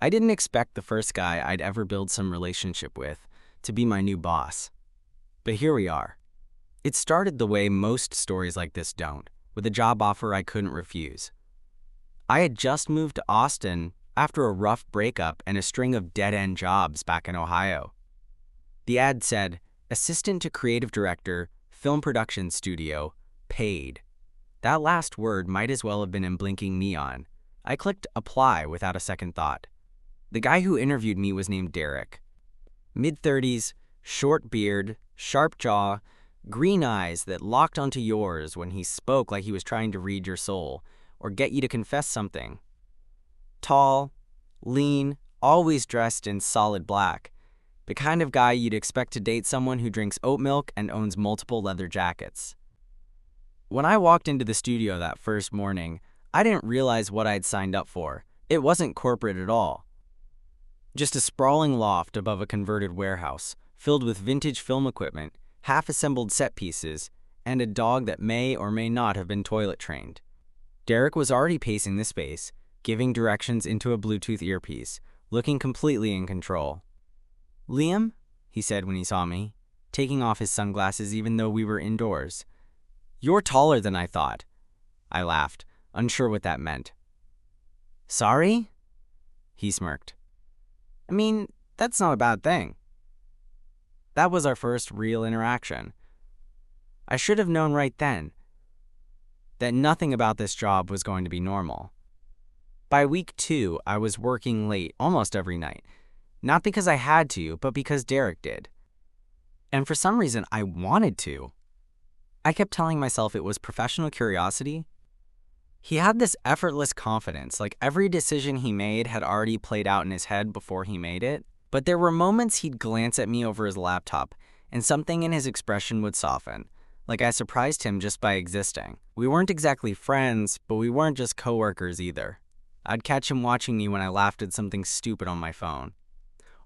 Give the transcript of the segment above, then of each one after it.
I didn't expect the first guy I'd ever build some relationship with to be my new boss. But here we are. It started the way most stories like this don't, with a job offer I couldn't refuse. I had just moved to Austin after a rough breakup and a string of dead-end jobs back in Ohio. The ad said, "Assistant to Creative Director, Film Production Studio, paid." That last word might as well have been in blinking neon. I clicked apply without a second thought. The guy who interviewed me was named Derek. Mid-30s, short beard, sharp jaw, green eyes that locked onto yours when he spoke like he was trying to read your soul or get you to confess something. Tall, lean, always dressed in solid black. The kind of guy you'd expect to date someone who drinks oat milk and owns multiple leather jackets. When I walked into the studio that first morning, I didn't realize what I'd signed up for. It wasn't corporate at all. Just a sprawling loft above a converted warehouse, filled with vintage film equipment, half-assembled set pieces, and a dog that may or may not have been toilet trained. Derek was already pacing the space, giving directions into a Bluetooth earpiece, looking completely in control. "Liam?" he said when he saw me, taking off his sunglasses even though we were indoors. "You're taller than I thought." I laughed, unsure what that meant. "Sorry?" He smirked. "I mean, that's not a bad thing." That was our first real interaction. I should have known right then that nothing about this job was going to be normal. By week 2, I was working late almost every night. Not because I had to, but because Derek did. And for some reason, I wanted to. I kept telling myself it was professional curiosity. He had this effortless confidence, like every decision he made had already played out in his head before he made it. But there were moments he'd glance at me over his laptop, and something in his expression would soften, like I surprised him just by existing. We weren't exactly friends, but we weren't just coworkers either. I'd catch him watching me when I laughed at something stupid on my phone.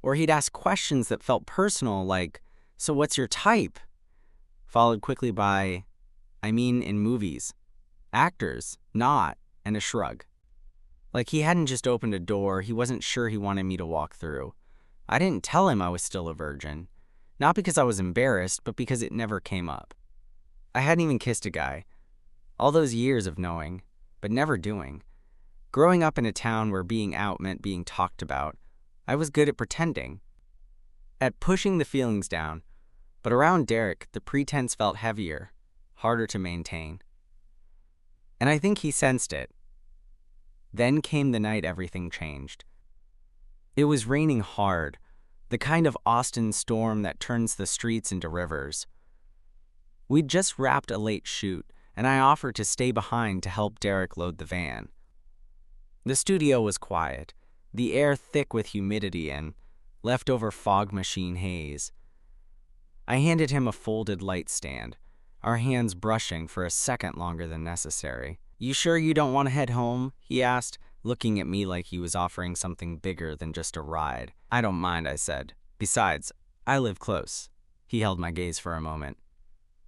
Or he'd ask questions that felt personal, like, "So what's your type?" Followed quickly by, "I mean in movies. Actors, not," and a shrug. Like he hadn't just opened a door, he wasn't sure he wanted me to walk through. I didn't tell him I was still a virgin. Not because I was embarrassed, but because it never came up. I hadn't even kissed a guy. All those years of knowing, but never doing. Growing up in a town where being out meant being talked about, I was good at pretending. At pushing the feelings down, but around Derek, the pretense felt heavier, harder to maintain. And I think he sensed it. Then came the night everything changed. It was raining hard, the kind of Austin storm that turns the streets into rivers. We'd just wrapped a late shoot, and I offered to stay behind to help Derek load the van. The studio was quiet, the air thick with humidity and leftover fog machine haze. I handed him a folded light stand, our hands brushing for a second longer than necessary. "You sure you don't want to head home?" he asked, looking at me like he was offering something bigger than just a ride. "I don't mind," I said. "Besides, I live close." He held my gaze for a moment.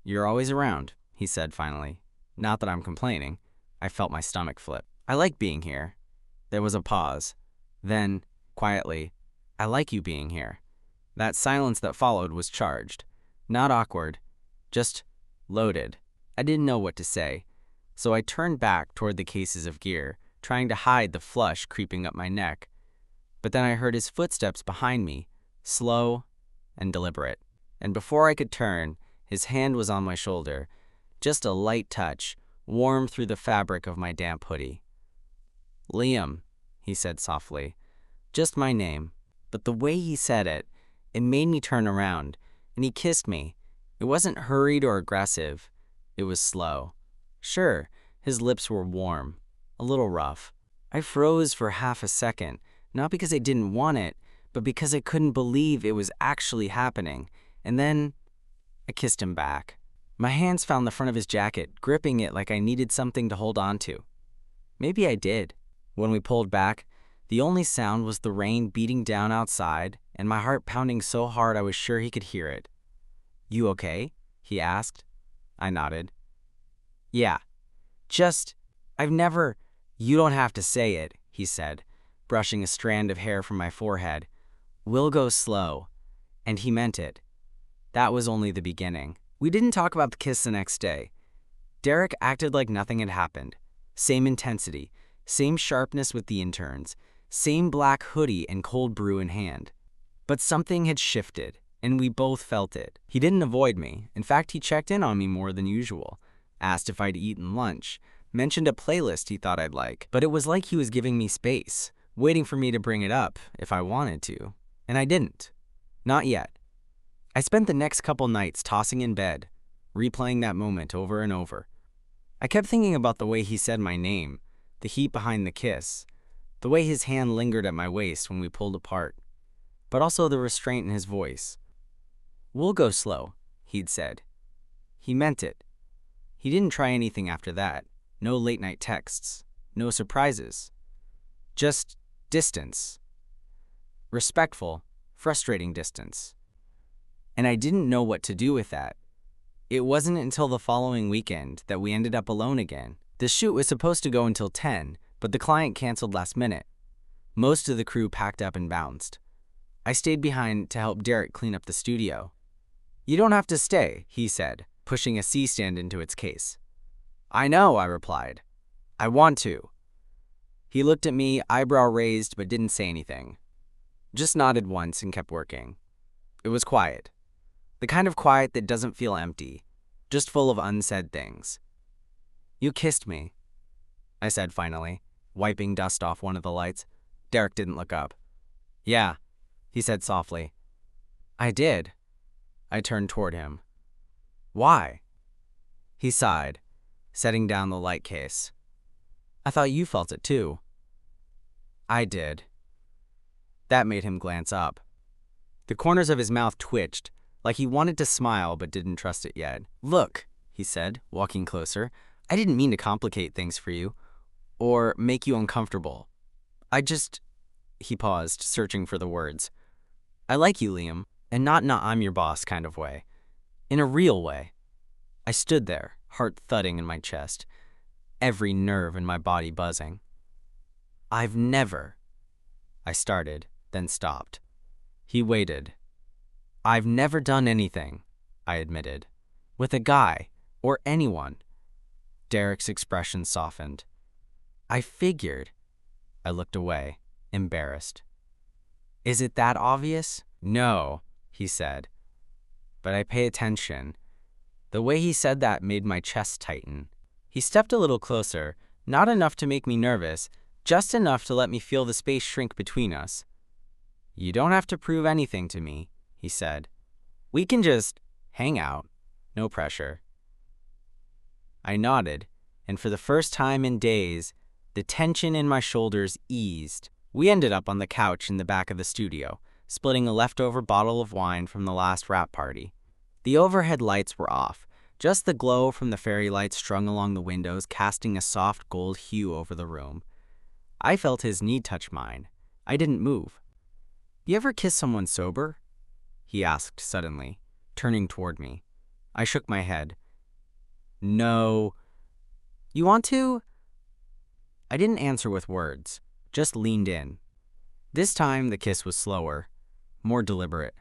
"You're always around," he said finally. "Not that I'm complaining." I felt my stomach flip. "I like being here." There was a pause. Then, quietly, "I like you being here." That silence that followed was charged. Not awkward, just loaded. I didn't know what to say, so I turned back toward the cases of gear, trying to hide the flush creeping up my neck. But then I heard his footsteps behind me, slow and deliberate. And before I could turn, his hand was on my shoulder, just a light touch, warm through the fabric of my damp hoodie. "Liam," he said softly. Just my name. But the way he said it, it made me turn around, and he kissed me. It wasn't hurried or aggressive. It was slow. Sure, his lips were warm, a little rough. I froze for half a second, not because I didn't want it, but because I couldn't believe it was actually happening. And then I kissed him back. My hands found the front of his jacket, gripping it like I needed something to hold on to. Maybe I did. When we pulled back, the only sound was the rain beating down outside and my heart pounding so hard I was sure he could hear it. "You okay?" he asked. I nodded. "Yeah. I've never—" "You don't have to say it," he said, brushing a strand of hair from my forehead. "We'll go slow." And he meant it. That was only the beginning. We didn't talk about the kiss the next day. Derek acted like nothing had happened. Same intensity, same sharpness with the interns, same black hoodie and cold brew in hand. But something had shifted, and we both felt it. He didn't avoid me. In fact, he checked in on me more than usual, asked if I'd eaten lunch, mentioned a playlist he thought I'd like. But it was like he was giving me space, waiting for me to bring it up if I wanted to. And I didn't. Not yet. I spent the next couple nights tossing in bed, replaying that moment over and over. I kept thinking about the way he said my name, the heat behind the kiss, the way his hand lingered at my waist when we pulled apart, but also the restraint in his voice. "We'll go slow," he'd said. He meant it. He didn't try anything after that. No late-night texts, no surprises. Just distance. Respectful, frustrating distance. And I didn't know what to do with that. It wasn't until the following weekend that we ended up alone again. The shoot was supposed to go until 10, but the client canceled last minute. Most of the crew packed up and bounced. I stayed behind to help Derek clean up the studio. "You don't have to stay," he said, pushing a C-stand into its case. "I know," I replied. "I want to." He looked at me, eyebrow raised, but didn't say anything. Just nodded once and kept working. It was quiet. The kind of quiet that doesn't feel empty, just full of unsaid things. "You kissed me," I said finally, wiping dust off one of the lights. Derek didn't look up. "Yeah," he said softly. "I did." I turned toward him. "Why?" He sighed, setting down the light case. "I thought you felt it too." "I did." That made him glance up. The corners of his mouth twitched, like he wanted to smile but didn't trust it yet. "Look," he said, walking closer, "I didn't mean to complicate things for you, or make you uncomfortable. He paused, searching for the words. "I like you, Liam, and not in a I'm your boss kind of way. In a real way." I stood there, heart thudding in my chest, every nerve in my body buzzing. "I've never," I started, then stopped. He waited. "I've never done anything," I admitted, "with a guy, or anyone." Derek's expression softened. "I figured." I looked away, embarrassed. "Is it that obvious?" "No," he said. But I pay attention. The way he said that made my chest tighten. He stepped a little closer, not enough to make me nervous, just enough to let me feel the space shrink between us. "You don't have to prove anything to me," he said. "We can just hang out. No pressure." I nodded, and for the first time in days, the tension in my shoulders eased. We ended up on the couch in the back of the studio, splitting a leftover bottle of wine from the last wrap party. The overhead lights were off, just the glow from the fairy lights strung along the windows casting a soft gold hue over the room. I felt his knee touch mine. I didn't move. "You ever kiss someone sober?" he asked suddenly, turning toward me. I shook my head. "No." "You want to?" I didn't answer with words, just leaned in. This time the kiss was slower, more deliberate.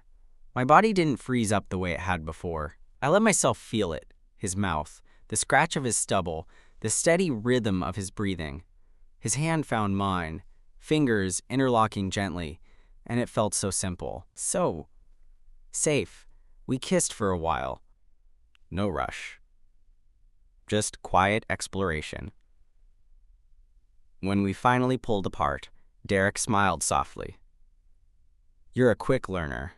My body didn't freeze up the way it had before. I let myself feel it, his mouth, the scratch of his stubble, the steady rhythm of his breathing. His hand found mine, fingers interlocking gently, and it felt so simple, so safe. We kissed for a while. No rush. Just quiet exploration. When we finally pulled apart, Derek smiled softly. "You're a quick learner."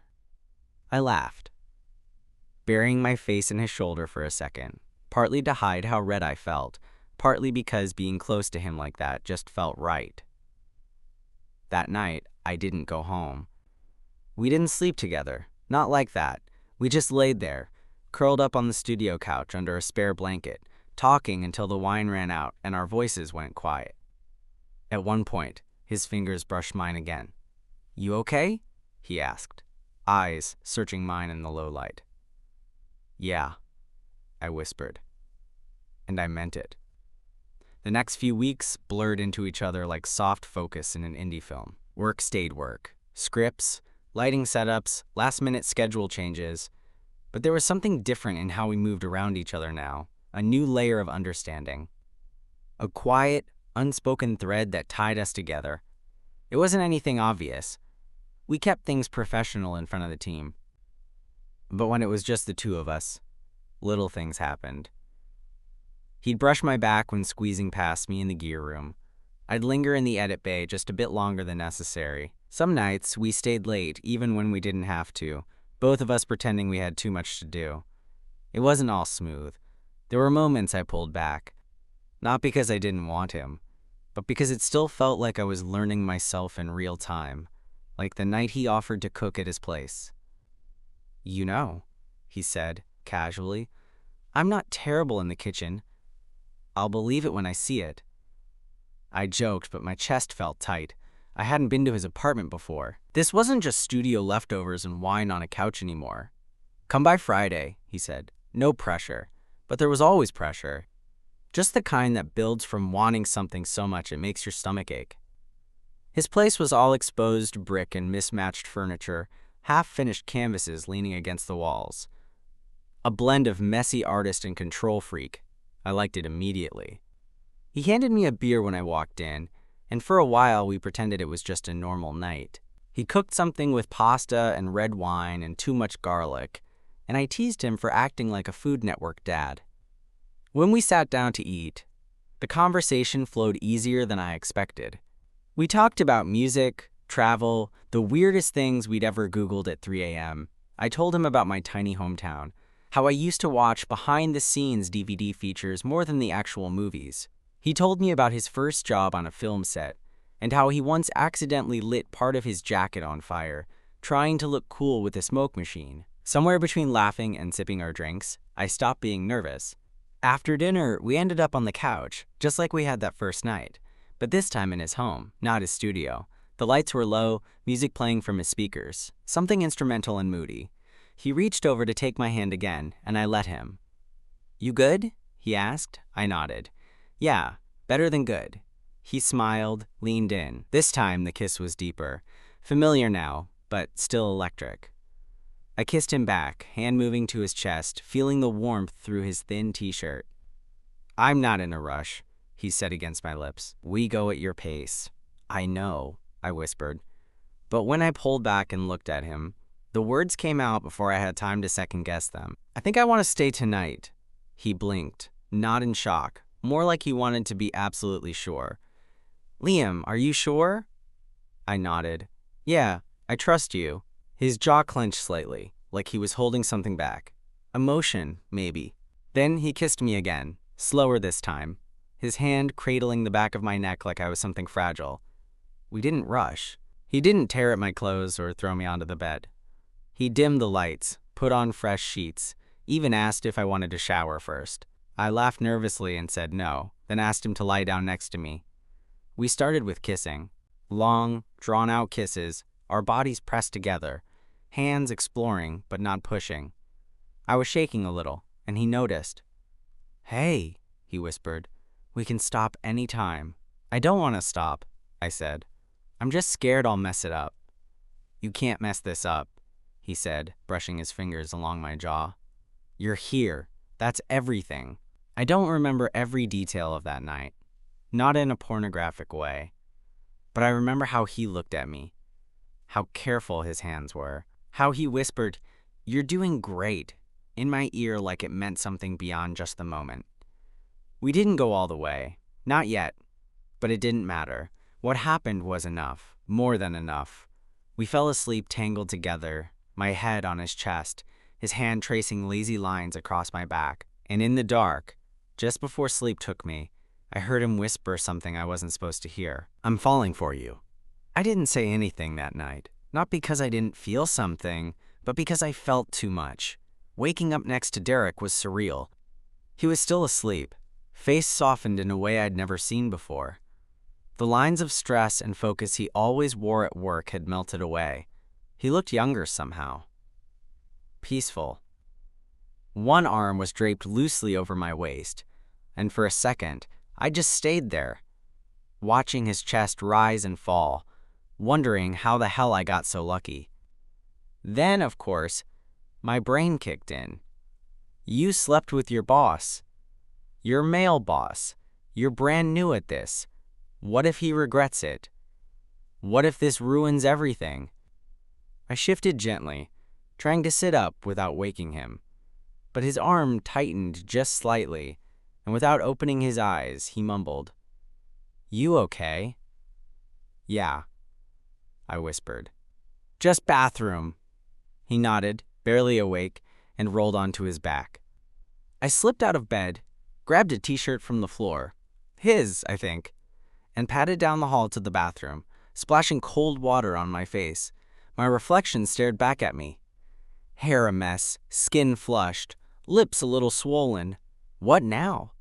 I laughed, burying my face in his shoulder for a second, partly to hide how red I felt, partly because being close to him like that just felt right. That night, I didn't go home. We didn't sleep together, not like that. We just laid there, curled up on the studio couch under a spare blanket, talking until the wine ran out and our voices went quiet. At one point, his fingers brushed mine again. "You okay?" he asked, eyes searching mine in the low light. "Yeah," I whispered. And I meant it. The next few weeks blurred into each other like soft focus in an indie film. Work stayed work. Scripts, lighting setups, last-minute schedule changes. But there was something different in how we moved around each other now, a new layer of understanding. A quiet, unspoken thread that tied us together. It wasn't anything obvious. We kept things professional in front of the team. But when it was just the two of us, little things happened. He'd brush my back when squeezing past me in the gear room. I'd linger in the edit bay just a bit longer than necessary. Some nights, we stayed late even when we didn't have to, both of us pretending we had too much to do. It wasn't all smooth. There were moments I pulled back. Not because I didn't want him, but because it still felt like I was learning myself in real time, like the night he offered to cook at his place. "You know," he said, casually, "I'm not terrible in the kitchen. I'll believe it when I see it." I joked, but my chest felt tight. I hadn't been to his apartment before. This wasn't just studio leftovers and wine on a couch anymore. "Come by Friday," he said. No pressure. But there was always pressure. Just the kind that builds from wanting something so much it makes your stomach ache. His place was all exposed brick and mismatched furniture, half-finished canvases leaning against the walls. A blend of messy artist and control freak. I liked it immediately. He handed me a beer when I walked in, and for a while we pretended it was just a normal night. He cooked something with pasta and red wine and too much garlic, and I teased him for acting like a Food Network dad. When we sat down to eat, the conversation flowed easier than I expected. We talked about music, travel, the weirdest things we'd ever Googled at 3 a.m. I told him about my tiny hometown, how I used to watch behind-the-scenes DVD features more than the actual movies. He told me about his first job on a film set, and how he once accidentally lit part of his jacket on fire, trying to look cool with a smoke machine. Somewhere between laughing and sipping our drinks, I stopped being nervous. After dinner, we ended up on the couch, just like we had that first night, but this time in his home, not his studio. The lights were low, music playing from his speakers, something instrumental and moody. He reached over to take my hand again, and I let him. "You good?" he asked. I nodded. "Yeah, better than good." He smiled, leaned in. This time the kiss was deeper, familiar now, but still electric. I kissed him back, hand moving to his chest, feeling the warmth through his thin t-shirt. "I'm not in a rush," he said against my lips. "We go at your pace." "I know," I whispered. But when I pulled back and looked at him, the words came out before I had time to second-guess them. "I think I want to stay tonight." He blinked, not in shock, more like he wanted to be absolutely sure. "Liam, are you sure?" I nodded. "Yeah, I trust you." His jaw clenched slightly, like he was holding something back. Emotion, maybe. Then he kissed me again, slower this time, his hand cradling the back of my neck like I was something fragile. We didn't rush. He didn't tear at my clothes or throw me onto the bed. He dimmed the lights, put on fresh sheets, even asked if I wanted to shower first. I laughed nervously and said no, then asked him to lie down next to me. We started with kissing. Long, drawn-out kisses, our bodies pressed together, hands exploring but not pushing. I was shaking a little, and he noticed. "Hey," he whispered, "we can stop any time." "I don't want to stop," I said. "I'm just scared I'll mess it up." "You can't mess this up," he said, brushing his fingers along my jaw. "You're here. That's everything." I don't remember every detail of that night, not in a pornographic way, but I remember how he looked at me, how careful his hands were, how he whispered, "You're doing great," in my ear like it meant something beyond just the moment. We didn't go all the way, not yet, but it didn't matter. What happened was enough, more than enough. We fell asleep tangled together, my head on his chest, his hand tracing lazy lines across my back. And in the dark, just before sleep took me, I heard him whisper something I wasn't supposed to hear. "I'm falling for you." I didn't say anything that night, not because I didn't feel something, but because I felt too much. Waking up next to Derek was surreal. He was still asleep, face softened in a way I'd never seen before. The lines of stress and focus he always wore at work had melted away. He looked younger somehow. Peaceful. One arm was draped loosely over my waist, and for a second, I just stayed there, watching his chest rise and fall, wondering how the hell I got so lucky. Then, of course, my brain kicked in. You slept with your boss. Your male boss. You're brand new at this. What if he regrets it? What if this ruins everything? I shifted gently, trying to sit up without waking him. But his arm tightened just slightly, and without opening his eyes, he mumbled, "You okay?" "Yeah," I whispered. "Just bathroom." He nodded, barely awake, and rolled onto his back. I slipped out of bed, grabbed a t-shirt from the floor, his, I think, and padded down the hall to the bathroom, splashing cold water on my face. My reflection stared back at me. Hair a mess, skin flushed, lips a little swollen. What now?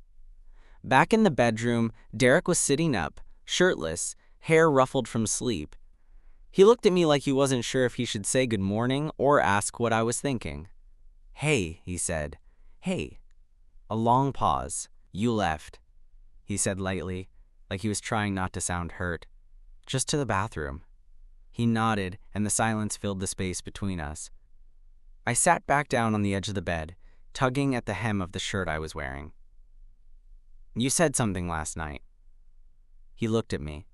Back in the bedroom, Derek was sitting up, shirtless, hair ruffled from sleep. He looked at me like he wasn't sure if he should say good morning or ask what I was thinking. "Hey," he said. "Hey." A long pause. "You left," he said lightly, like he was trying not to sound hurt. "Just to the bathroom." He nodded, and the silence filled the space between us. I sat back down on the edge of the bed, tugging at the hem of the shirt I was wearing. "You said something last night." He looked at me,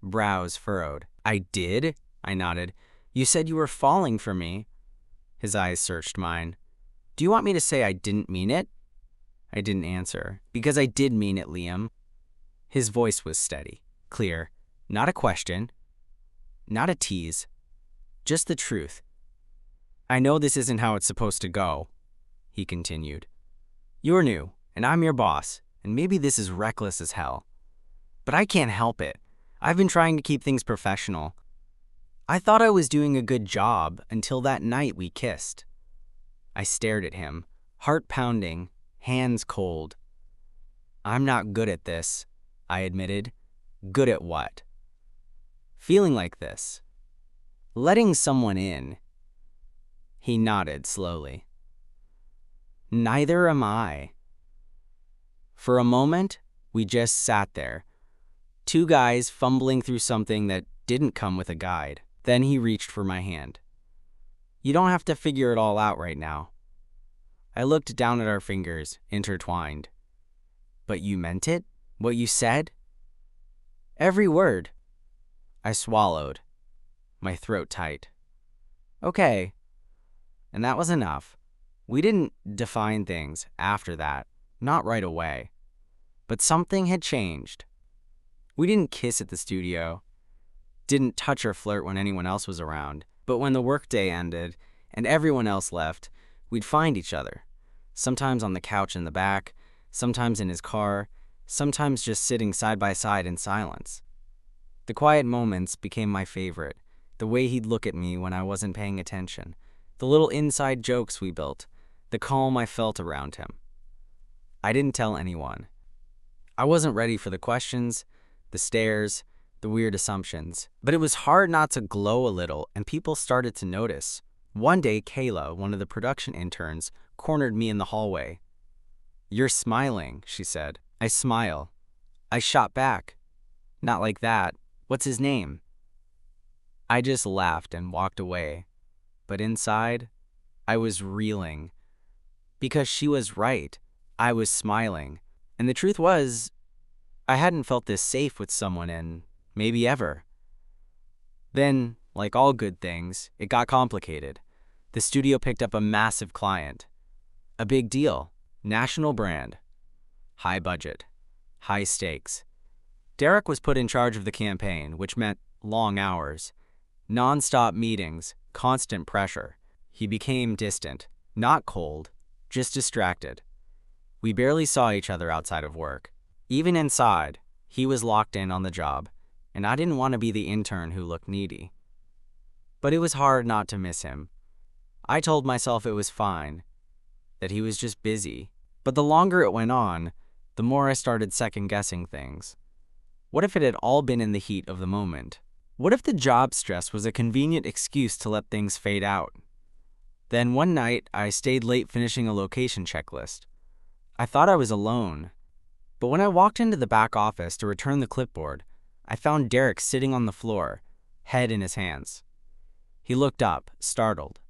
brows furrowed. "I did?" I nodded. "You said you were falling for me." His eyes searched mine. "Do you want me to say I didn't mean it?" I didn't answer, because I did mean it, Liam. His voice was steady, clear, not a question, not a tease, just the truth. "I know this isn't how it's supposed to go," he continued. "You're new, and I'm your boss, and maybe this is reckless as hell. But I can't help it. I've been trying to keep things professional. I thought I was doing a good job until that night we kissed." I stared at him, heart pounding, hands cold. "I'm not good at this," I admitted. "Good at what?" "Feeling like this. Letting someone in." He nodded slowly. "Neither am I." For a moment, we just sat there, two guys fumbling through something that didn't come with a guide. Then he reached for my hand. "You don't have to figure it all out right now." I looked down at our fingers, intertwined. "But you meant it? What you said?" "Every word." I swallowed, my throat tight. "Okay." And that was enough. We didn't define things after that, not right away. But something had changed. We didn't kiss at the studio, didn't touch or flirt when anyone else was around, but when the workday ended and everyone else left, we'd find each other, sometimes on the couch in the back, sometimes in his car, sometimes just sitting side by side in silence. The quiet moments became my favorite, the way he'd look at me when I wasn't paying attention, the little inside jokes we built, the calm I felt around him. I didn't tell anyone. I wasn't ready for the questions, the stares, the weird assumptions, but it was hard not to glow a little, and people started to notice. One day, Kayla, one of the production interns, cornered me in the hallway. "You're smiling," she said. I smile. I shot back. "Not like that. What's his name?" I just laughed and walked away. But inside, I was reeling. Because she was right. I was smiling. And the truth was, I hadn't felt this safe with someone in maybe ever. Then, like all good things, it got complicated. The studio picked up a massive client. A big deal. National brand. High budget. High stakes. Derek was put in charge of the campaign, which meant long hours, non-stop meetings, constant pressure. He became distant, not cold, just distracted. We barely saw each other outside of work. Even inside, he was locked in on the job, and I didn't want to be the intern who looked needy. But it was hard not to miss him. I told myself it was fine, that he was just busy. But the longer it went on, the more I started second-guessing things. What if it had all been in the heat of the moment? What if the job stress was a convenient excuse to let things fade out? Then one night, I stayed late finishing a location checklist. I thought I was alone. But when I walked into the back office to return the clipboard, I found Derek sitting on the floor, head in his hands. He looked up, startled.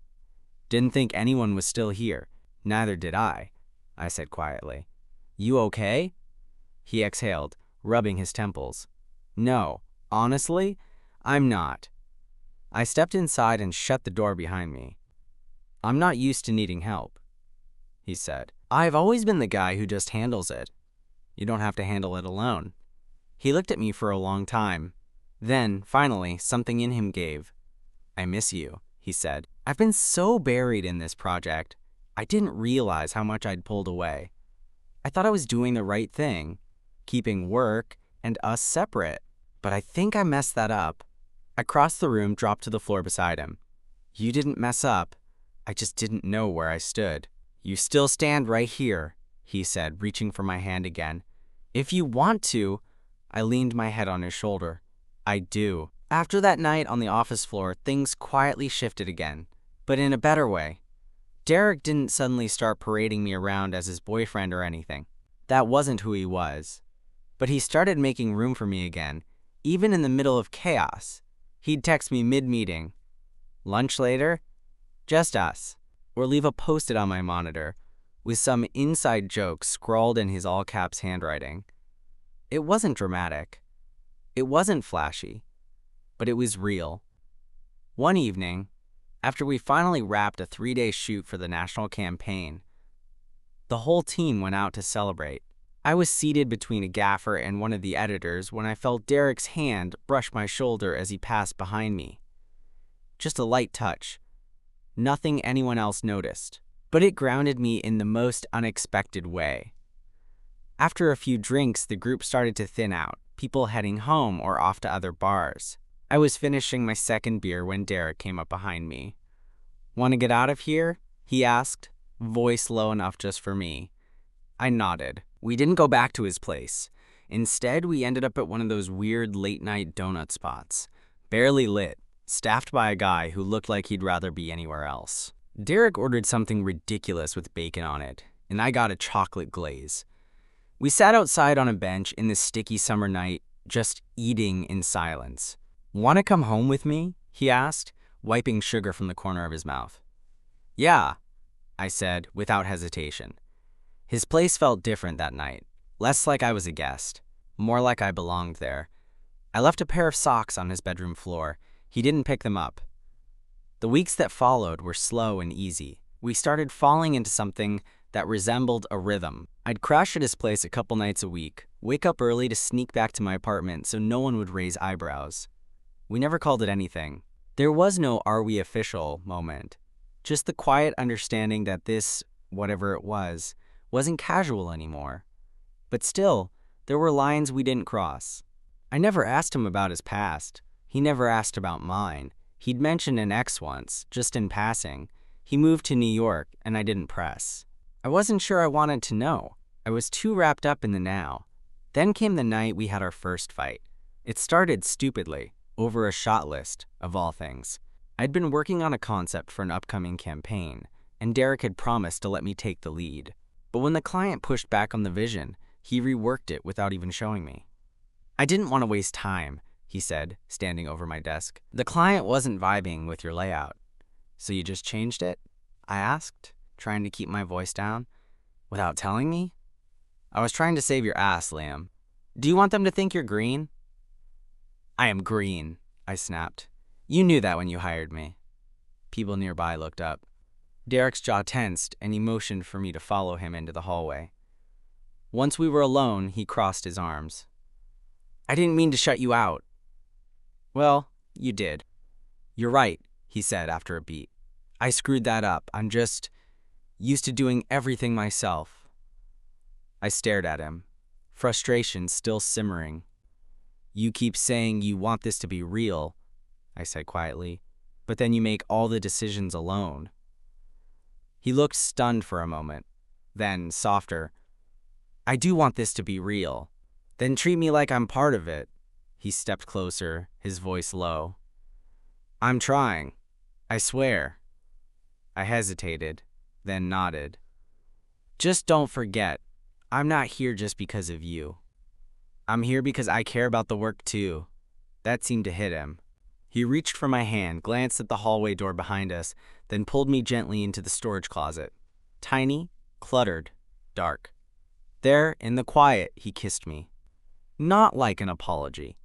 Didn't think anyone was still here. Neither did I said quietly. You okay? He exhaled, rubbing his temples. No, honestly, I'm not. I stepped inside and shut the door behind me. I'm not used to needing help, he said. I've always been the guy who just handles it. You don't have to handle it alone. He looked at me for a long time. Then, finally, something in him gave. I miss you, he said. I've been so buried in this project, I didn't realize how much I'd pulled away. I thought I was doing the right thing, keeping work and us separate. But I think I messed that up. I crossed the room, dropped to the floor beside him. You didn't mess up. I just didn't know where I stood. You still stand right here, he said, reaching for my hand again. If you want to, I leaned my head on his shoulder. I do. After that night on the office floor, things quietly shifted again, but in a better way. Derek didn't suddenly start parading me around as his boyfriend or anything. That wasn't who he was. But he started making room for me again, even in the middle of chaos. He'd text me mid-meeting. Lunch later? Just us. Or leave a post-it on my monitor with some inside joke scrawled in his all-caps handwriting. It wasn't dramatic. It wasn't flashy. But it was real. One evening, after we finally wrapped a 3-day shoot for the national campaign, the whole team went out to celebrate. I was seated between a gaffer and one of the editors when I felt Derek's hand brush my shoulder as he passed behind me. Just a light touch. Nothing anyone else noticed, but it grounded me in the most unexpected way. After a few drinks, the group started to thin out, people heading home or off to other bars. I was finishing my second beer when Derek came up behind me. Want to get out of here? He asked, voice low enough just for me. I nodded. We didn't go back to his place. Instead, we ended up at one of those weird late-night donut spots, barely lit, staffed by a guy who looked like he'd rather be anywhere else. Derek ordered something ridiculous with bacon on it, and I got a chocolate glaze. We sat outside on a bench in the sticky summer night, just eating in silence. Want to come home with me? He asked, wiping sugar from the corner of his mouth. Yeah, I said, without hesitation. His place felt different that night, less like I was a guest, more like I belonged there. I left a pair of socks on his bedroom floor. He didn't pick them up. The weeks that followed were slow and easy. We started falling into something that resembled a rhythm. I'd crash at his place a couple nights a week, wake up early to sneak back to my apartment so no one would raise eyebrows. We never called it anything. There was no "are we official" moment. Just the quiet understanding that this, whatever it was, wasn't casual anymore. But still, there were lines we didn't cross. I never asked him about his past. He never asked about mine. He'd mentioned an ex once, just in passing. He moved to New York, and I didn't press. I wasn't sure I wanted to know. I was too wrapped up in the now. Then came the night we had our first fight. It started stupidly, over a shot list, of all things. I'd been working on a concept for an upcoming campaign, and Derek had promised to let me take the lead. But when the client pushed back on the vision, he reworked it without even showing me. I didn't want to waste time, he said, standing over my desk. The client wasn't vibing with your layout. So you just changed it? I asked, trying to keep my voice down. Without telling me? I was trying to save your ass, Liam. Do you want them to think you're green? I am green, I snapped. You knew that when you hired me. People nearby looked up. Derek's jaw tensed, and he motioned for me to follow him into the hallway. Once we were alone, he crossed his arms. I didn't mean to shut you out. Well, you did. You're right, he said after a beat. I screwed that up. I'm just used to doing everything myself. I stared at him, frustration still simmering. You keep saying you want this to be real, I said quietly, but then you make all the decisions alone. He looked stunned for a moment, then softer. I do want this to be real. Then treat me like I'm part of it. He stepped closer, his voice low. I'm trying. I swear. I hesitated, then nodded. Just don't forget, I'm not here just because of you. I'm here because I care about the work too. That seemed to hit him. He reached for my hand, glanced at the hallway door behind us, then pulled me gently into the storage closet. Tiny, cluttered, dark. There, in the quiet, he kissed me. Not like an apology.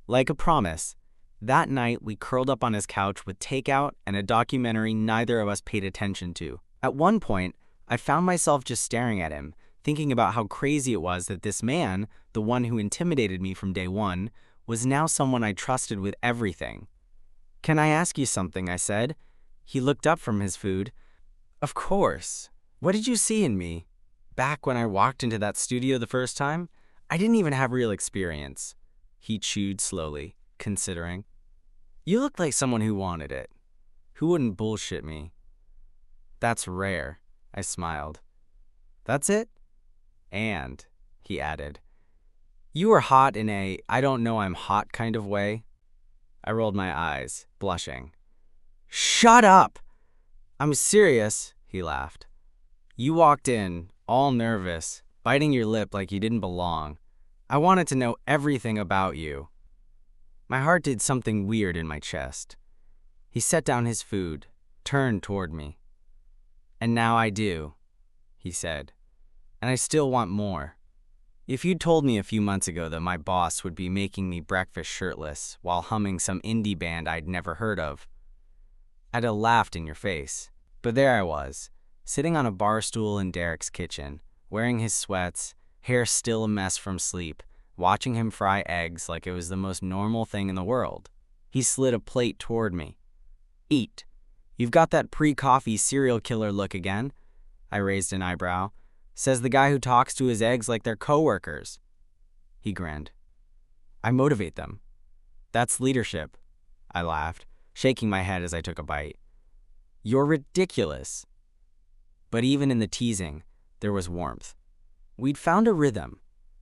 Like a promise. That night, we curled up on his couch with takeout and a documentary neither of us paid attention to. At one point, I found myself just staring at him, thinking about how crazy it was that this man, the one who intimidated me from day one, was now someone I trusted with everything. "Can I ask you something?" I said. He looked up from his food. "Of course. What did you see in me? Back when I walked into that studio the first time, I didn't even have real experience." He chewed slowly, considering. "You looked like someone who wanted it, who wouldn't bullshit me." "That's rare," I smiled. "That's it? And," he added, "you were hot in a I don't know I'm hot kind of way." I rolled my eyes, blushing. "Shut up! I'm serious," he laughed. "You walked in, all nervous, biting your lip like you didn't belong. I wanted to know everything about you." My heart did something weird in my chest. He set down his food, turned toward me. "And now I do," he said. "And I still want more. If you'd told me a few months ago that my boss would be making me breakfast shirtless while humming some indie band I'd never heard of, I'd have laughed in your face. But there I was, sitting on a bar stool in Derek's kitchen, wearing his sweats, hair still a mess from sleep, watching him fry eggs like it was the most normal thing in the world. He slid a plate toward me. "Eat. You've got that pre-coffee serial killer look again." I raised an eyebrow. "Says the guy who talks to his eggs like they're coworkers." He grinned. "I motivate them. That's leadership." I laughed, shaking my head as I took a bite. "You're ridiculous." But even in the teasing, there was warmth. We'd found a rhythm,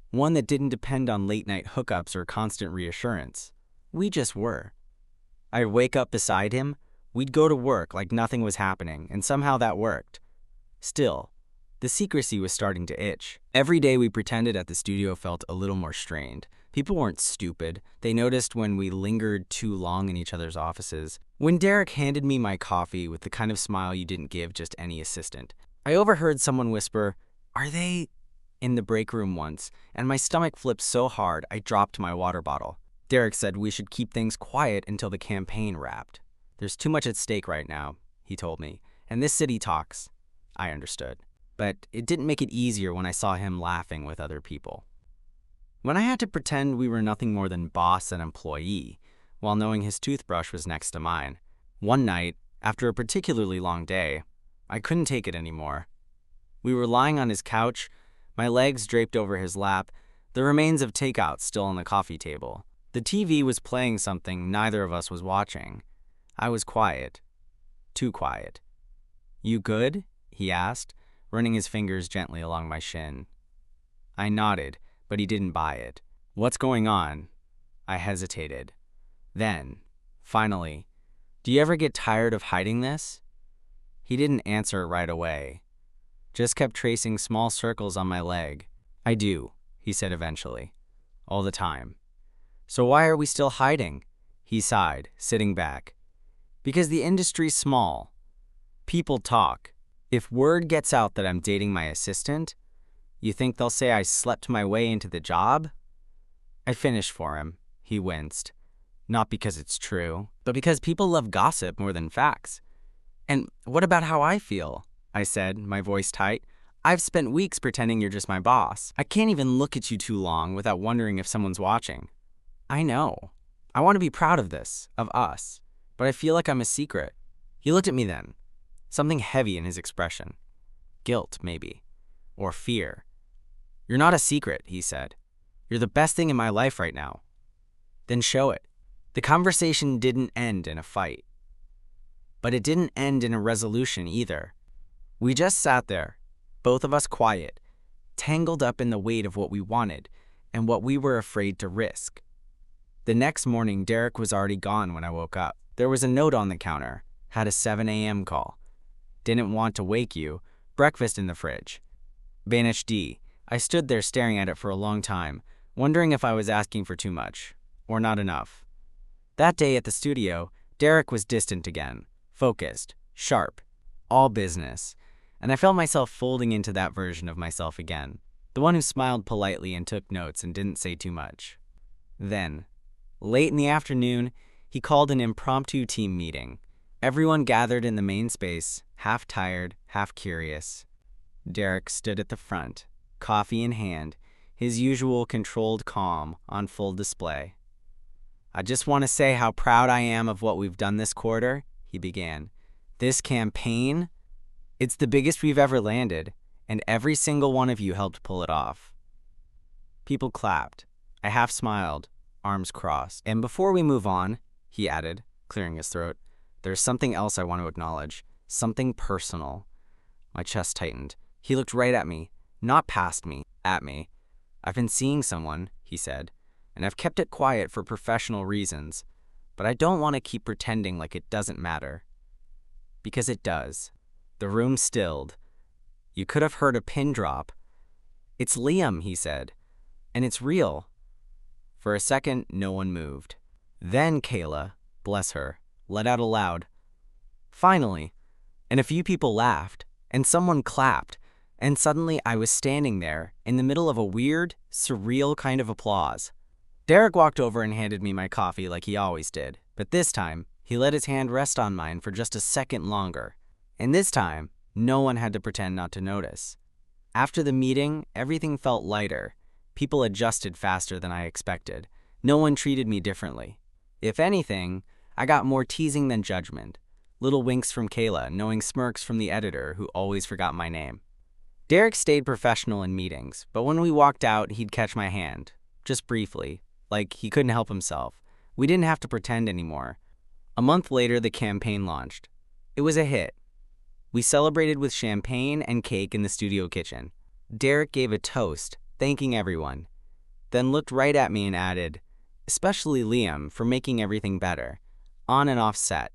one that didn't depend on late-night hookups or constant reassurance. We just were. I'd wake up beside him, we'd go to work like nothing was happening, and somehow that worked. Still, the secrecy was starting to itch. Every day we pretended at the studio felt a little more strained. People weren't stupid. They noticed when we lingered too long in each other's offices. When Derek handed me my coffee with the kind of smile you didn't give just any assistant, I overheard someone whisper, "Are they?" in the break room once, and my stomach flipped so hard I dropped my water bottle. Derek said we should keep things quiet until the campaign wrapped. "There's too much at stake right now," he told me, "and this city talks." I understood. But it didn't make it easier when I saw him laughing with other people. When I had to pretend we were nothing more than boss and employee, while knowing his toothbrush was next to mine. One night, after a particularly long day, I couldn't take it anymore. We were lying on his couch, my legs draped over his lap, the remains of takeout still on the coffee table. The TV was playing something neither of us was watching. I was quiet. Too quiet. "You good?" he asked, running his fingers gently along my shin. I nodded, but he didn't buy it. "What's going on?" I hesitated. Then, finally, "Do you ever get tired of hiding this?" He didn't answer right away, just kept tracing small circles on my leg. "I do," he said eventually. "All the time." "So why are we still hiding?" He sighed, sitting back. "Because the industry's small. People talk. If word gets out that I'm dating my assistant, you think they'll say I slept my way into the job?" I finished for him. He winced. "Not because it's true, but because people love gossip more than facts." "And what about how I feel?" I said, my voice tight. "I've spent weeks pretending you're just my boss. I can't even look at you too long without wondering if someone's watching." "I know. I want to be proud of this, of us, but I feel like I'm a secret." He looked at me then, something heavy in his expression. Guilt, maybe, or fear. "You're not a secret," he said. "You're the best thing in my life right now." "Then show it." The conversation didn't end in a fight. But it didn't end in a resolution either. We just sat there, both of us quiet, tangled up in the weight of what we wanted and what we were afraid to risk. The next morning, Derek was already gone when I woke up. There was a note on the counter, had a 7 a.m. call. "Didn't want to wake you, breakfast in the fridge." Vanished D. I stood there staring at it for a long time, wondering if I was asking for too much, or not enough. That day at the studio, Derek was distant again, focused, sharp, all business, and I felt myself folding into that version of myself again, the one who smiled politely and took notes and didn't say too much. Then, late in the afternoon, he called an impromptu team meeting. Everyone gathered in the main space, half tired, half curious. Derek stood at the front, coffee in hand, his usual controlled calm on full display. "I just want to say how proud I am of what we've done this quarter," he began. "This campaign, it's the biggest we've ever landed, and every single one of you helped pull it off." People clapped. I half smiled, arms crossed. "And before we move on," he added, clearing his throat, "there's something else I want to acknowledge, something personal." My chest tightened. He looked right at me, not past me, at me. "I've been seeing someone," he said, "and I've kept it quiet for professional reasons, but I don't want to keep pretending like it doesn't matter. Because it does." The room stilled. You could have heard a pin drop. "It's Liam," he said, "and it's real." For a second, no one moved. Then Kayla, bless her, let out a loud, "Finally!" And a few people laughed, and someone clapped, and suddenly I was standing there in the middle of a weird, surreal kind of applause. Derek walked over and handed me my coffee like he always did, but this time, he let his hand rest on mine for just a second longer. And this time, no one had to pretend not to notice. After the meeting, everything felt lighter. People adjusted faster than I expected. No one treated me differently. If anything, I got more teasing than judgment. Little winks from Kayla, knowing smirks from the editor who always forgot my name. Derek stayed professional in meetings, but when we walked out, he'd catch my hand, just briefly, like he couldn't help himself. We didn't have to pretend anymore. A month later, the campaign launched. It was a hit. We celebrated with champagne and cake in the studio kitchen. Derek gave a toast, thanking everyone, then looked right at me and added, "Especially Liam for making everything better, on and off set."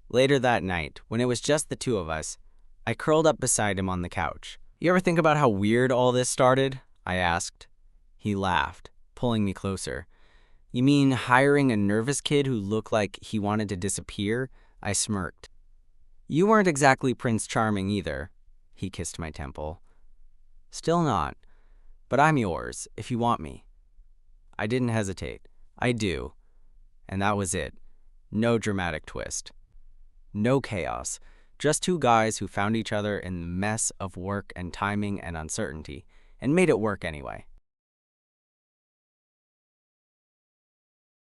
Later that night, when it was just the two of us, I curled up beside him on the couch. "You ever think about how weird all this started?" I asked. He laughed, pulling me closer. "You mean hiring a nervous kid who looked like he wanted to disappear?" I smirked. "You weren't exactly Prince Charming either." He kissed my temple. "Still not, but I'm yours if you want me." I didn't hesitate. "I do." And that was it. No dramatic twist. No chaos. Just two guys who found each other in the mess of work and timing and uncertainty, and made it work anyway.